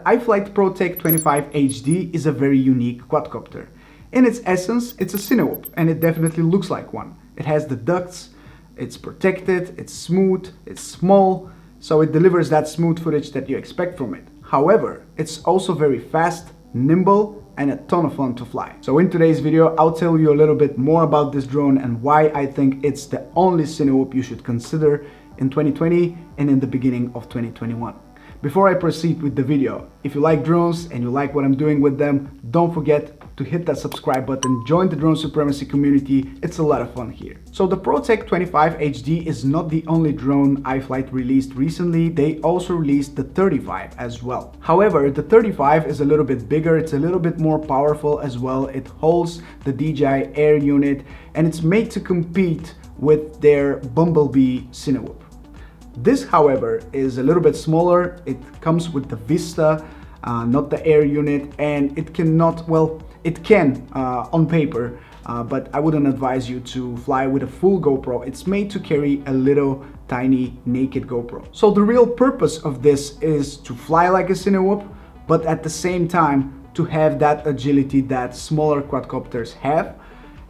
iFlight ProTek25 HD is a very unique quadcopter. In its essence, it's a Cinewoop, and it definitely looks like one. It has the ducts, it's protected, it's smooth, it's small, so it delivers that smooth footage that you expect from it. However, it's also very fast, nimble, and a ton of fun to fly. So in today's video, I'll tell you a little bit more about this drone and why I think it's the only Cinewoop you should consider in 2020 and in the beginning of 2021. Before I proceed with the video, if you like drones and you like what I'm doing with them, don't forget to hit that subscribe button, join the Drone Supremacy community, it's a lot of fun here. So the ProTek25 HD is not the only drone iFlight released recently, they also released the 35 as well. However, the 35 is a little bit bigger, it's a little bit more powerful as well, it holds the DJI Air unit and it's made to compete with their Bumblebee Cinewoop. This, however, is a little bit smaller. It comes with the Vista, not the Air unit, and it cannot, well, it can on paper, but I wouldn't advise you to fly with a full GoPro. It's made to carry a little tiny naked GoPro. So the real purpose of this is to fly like a Cinewoop, but at the same time to have that agility that smaller quadcopters have.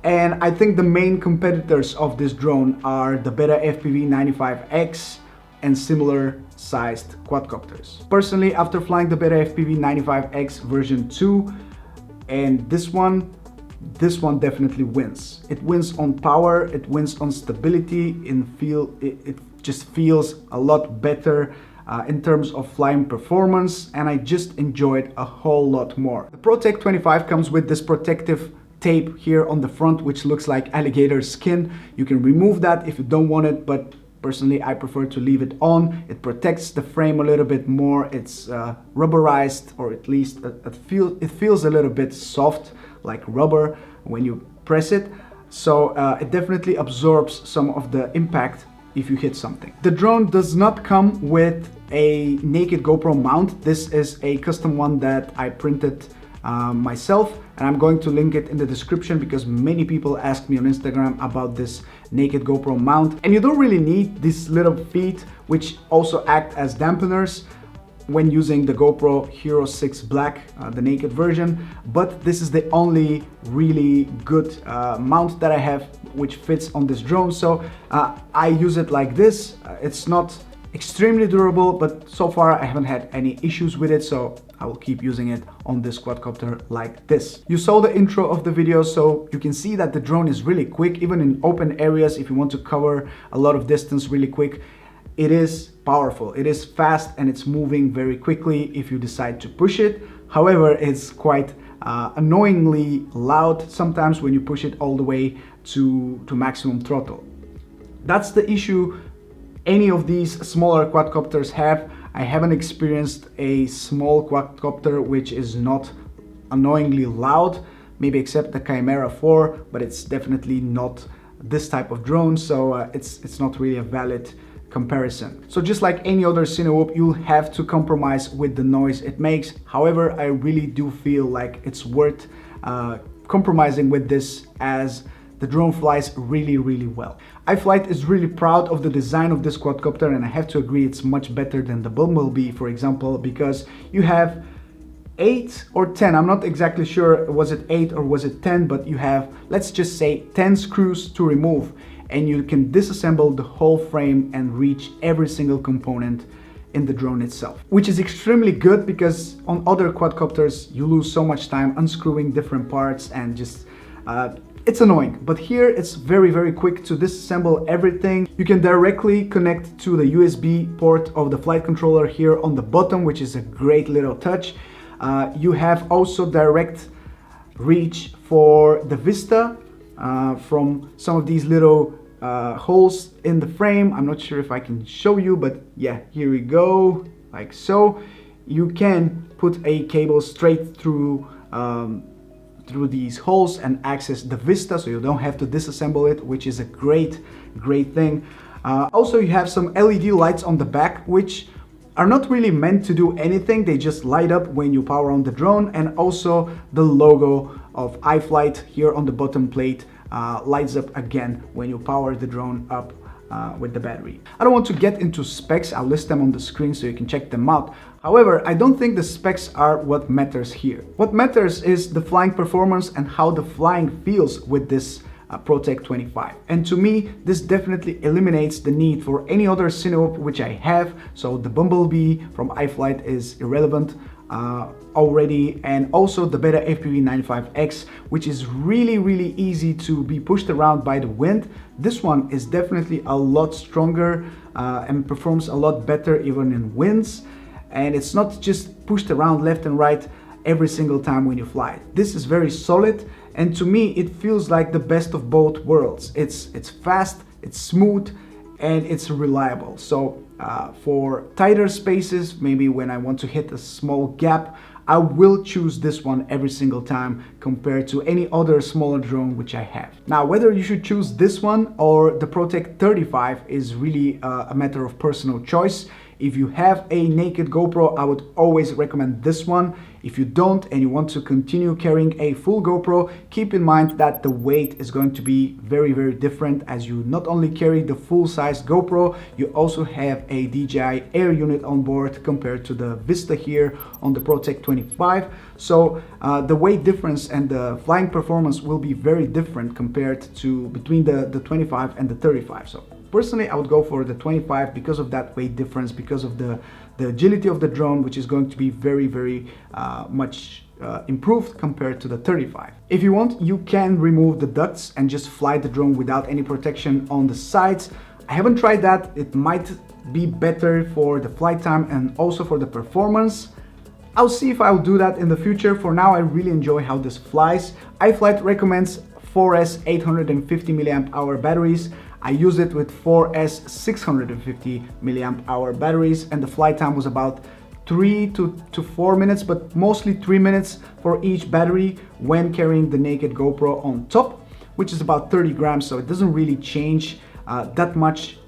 And I think the main competitors of this drone are the Beta FPV 95X and similar sized quadcopters. Personally, after flying the Beta FPV 95X version 2 and this one definitely wins. It wins on power, it wins on stability, it just feels a lot better in terms of flying performance, and I just enjoyed a whole lot more. The ProTek25 comes with this protective tape here on the front which looks like alligator skin. You can remove that if you don't want it, but personally I prefer to leave it on. It protects the frame a little bit more. It's rubberized, or at least it feels a little bit soft like rubber when you press it, so it definitely absorbs some of the impact if you hit something. The drone does not come with a naked GoPro mount. This is a custom one that I printed myself, and I'm going to link it in the description because many people ask me on Instagram about this naked GoPro mount, and you don't really need these little feet which also act as dampeners when using the GoPro Hero 6 Black, the naked version, but this is the only really good mount that I have which fits on this drone, so I use it like this. It's not extremely durable, but so far I haven't had any issues with it, so I will keep using it on this quadcopter like this. You saw the intro of the video, so you can see that the drone is really quick, even in open areas. If you want to cover a lot of distance really quick, it is powerful, it is fast, and it's moving very quickly if you decide to push it. However, it's quite annoyingly loud sometimes when you push it all the way to maximum throttle. That's the issue any of these smaller quadcopters have. I haven't experienced a small quadcopter which is not annoyingly loud, maybe except the Chimera 4, but it's definitely not this type of drone, so it's not really a valid comparison. So just like any other Cinewoop, you'll have to compromise with the noise it makes. However, I really do feel like it's worth compromising with this, as the drone flies really, really well. iFlight is really proud of the design of this quadcopter, and I have to agree it's much better than the Bumblebee, for example, because you have 8 or 10, I'm not exactly sure, was it 8 or was it 10, but you have, let's just say 10 screws to remove, and you can disassemble the whole frame and reach every single component in the drone itself, which is extremely good because on other quadcopters you lose so much time unscrewing different parts and just it's annoying. But here it's very, very quick to disassemble everything. You can directly connect to the USB port of the flight controller here on the bottom, which is a great little touch. You have also direct reach for the Vista from some of these little holes in the frame. I'm not sure if I can show you, but yeah, here we go, like so. You can put a cable straight through these holes and access the Vista, so you don't have to disassemble it, which is a great thing. Also, you have some LED lights on the back, which are not really meant to do anything. They just light up when you power on the drone, and also the logo of iFlight here on the bottom plate lights up again when you power the drone up with the battery. I don't want to get into specs. I'll list them on the screen so you can check them out. However, I don't think the specs are what matters here. What matters is the flying performance and how the flying feels with this ProTek25. And to me, this definitely eliminates the need for any other Cineop which I have. So the Bumblebee from iFlight is irrelevant already, and also the Beta FPV95X, which is really easy to be pushed around by the wind. This one is definitely a lot stronger and performs a lot better even in winds, and it's not just pushed around left and right every single time when you fly. This is very solid, and to me it feels like the best of both worlds. It's fast, it's smooth, and it's reliable. So for tighter spaces, maybe when I want to hit a small gap, I will choose this one every single time compared to any other smaller drone which I have. Now, whether you should choose this one or the ProTek25 is really a matter of personal choice. If you have a naked GoPro, I would always recommend this one. If you don't and you want to continue carrying a full GoPro, keep in mind that the weight is going to be very different, as you not only carry the full-size GoPro, you also have a DJI Air unit on board compared to the Vista here on the ProTek25. So the weight difference and the flying performance will be very different compared to between the 25 and the 35. So personally, I would go for the 25 because of that weight difference, because of the agility of the drone, which is going to be very much improved compared to the 35. If you want, you can remove the ducts and just fly the drone without any protection on the sides. I haven't tried that. It might be better for the flight time and also for the performance. I'll see if I'll do that in the future. For now, I really enjoy how this flies. iFlight recommends 4S 850 mAh batteries. I used it with 4S 650 mAh batteries, and the flight time was about 3 to 4 minutes, but mostly 3 minutes for each battery when carrying the naked GoPro on top, which is about 30 grams, so it doesn't really change that much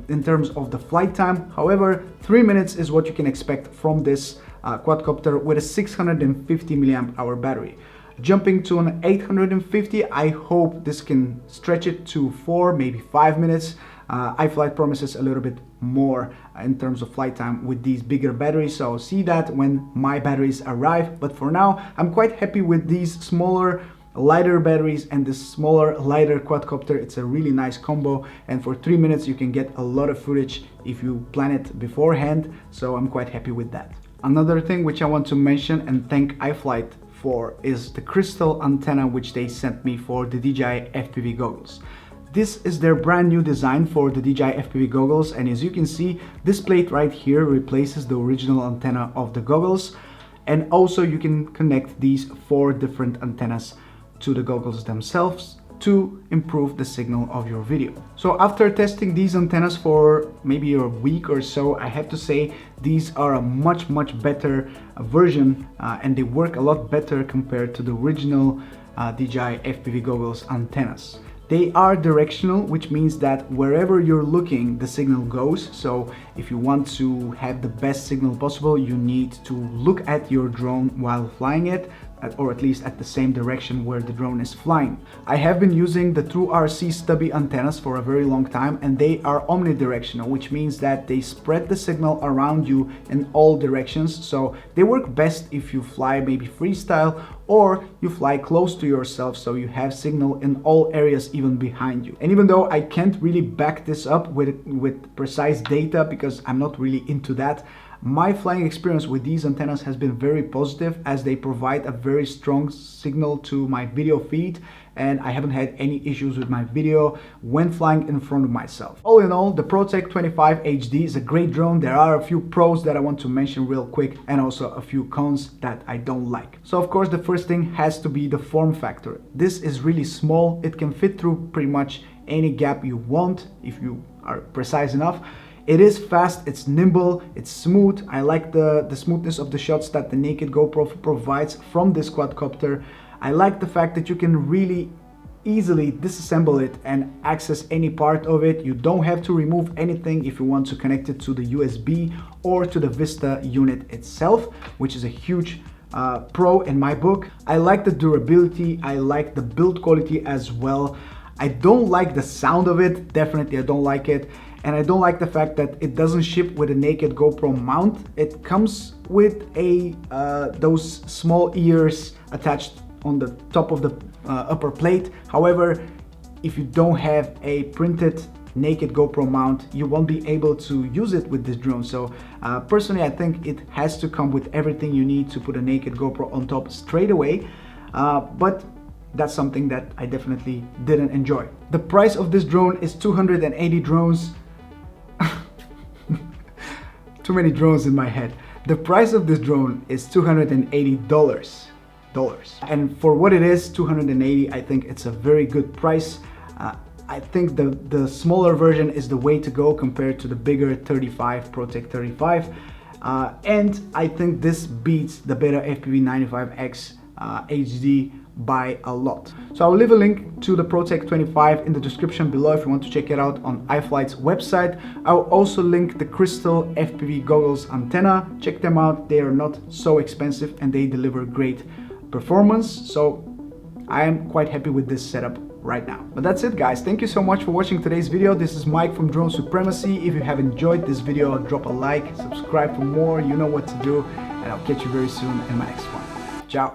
in terms of the flight time. However, 3 minutes is what you can expect from this quadcopter with a 650 mAh battery. Jumping to an 850, I hope this can stretch it to 4, maybe 5 minutes. iFlight promises a little bit more in terms of flight time with these bigger batteries, so I'll see that when my batteries arrive. But for now, I'm quite happy with these smaller, lighter batteries and this smaller, lighter quadcopter. It's a really nice combo, and for 3 minutes you can get a lot of footage if you plan it beforehand, so I'm quite happy with that. Another thing which I want to mention and thank iFlight for is the crystal antenna which they sent me for the DJI FPV goggles. This is their brand new design for the DJI FPV goggles, and as you can see, this plate right here replaces the original antenna of the goggles, and also you can connect these 4 different antennas to the goggles themselves to improve the signal of your video. So after testing these antennas for maybe a week or so, I have to say these are a much better version and they work a lot better compared to the original DJI FPV goggles antennas. They are directional, which means that wherever you're looking, the signal goes. So if you want to have the best signal possible, you need to look at your drone while flying it, or at least at the same direction where the drone is flying. I have been using the TrueRC stubby antennas for a very long time, and they are omnidirectional, which means that they spread the signal around you in all directions. So they work best if you fly maybe freestyle or you fly close to yourself, so you have signal in all areas, even behind you. And even though I can't really back this up with precise data because I'm not really into that, my flying experience with these antennas has been very positive, as they provide a very strong signal to my video feed, and I haven't had any issues with my video when flying in front of myself. All in all, the ProTek25 HD is a great drone. There are a few pros that I want to mention real quick, and also a few cons that I don't like. So of course, the first thing has to be the form factor. This is really small. It can fit through pretty much any gap you want if you are precise enough. It is fast, it's nimble, it's smooth. I like the smoothness of the shots that the naked GoPro provides from this quadcopter. I like the fact that you can really easily disassemble it and access any part of it. You don't have to remove anything if you want to connect it to the USB or to the Vista unit itself, which is a huge pro in my book. I like the durability, I like the build quality as well. I don't like the sound of it, definitely I don't like it. And I don't like the fact that it doesn't ship with a naked GoPro mount. It comes with those small ears attached on the top of the upper plate. However, if you don't have a printed naked GoPro mount, you won't be able to use it with this drone. So personally, I think it has to come with everything you need to put a naked GoPro on top straight away. But that's something that I definitely didn't enjoy. The price of this drone is 280 drones. Too many drones in my head. The price of this drone is $280. And for what it is, 280, I think it's a very good price. I think the smaller version is the way to go compared to the bigger 35 ProTek25. And I think this beats the Beta FPV95X HD by a lot. So I'll leave a link to the ProTek25 in the description below if you want to check it out on iFlight's website. I'll also link the Crystal FPV goggles antenna. Check them out, they are not so expensive and they deliver great performance. So I am quite happy with this setup right now. But that's it, guys. Thank you so much for watching today's video. This is Mike from Drone Supremacy. If you have enjoyed this video, drop a like, subscribe for more, you know what to do, and I'll catch you very soon in my next one. Ciao.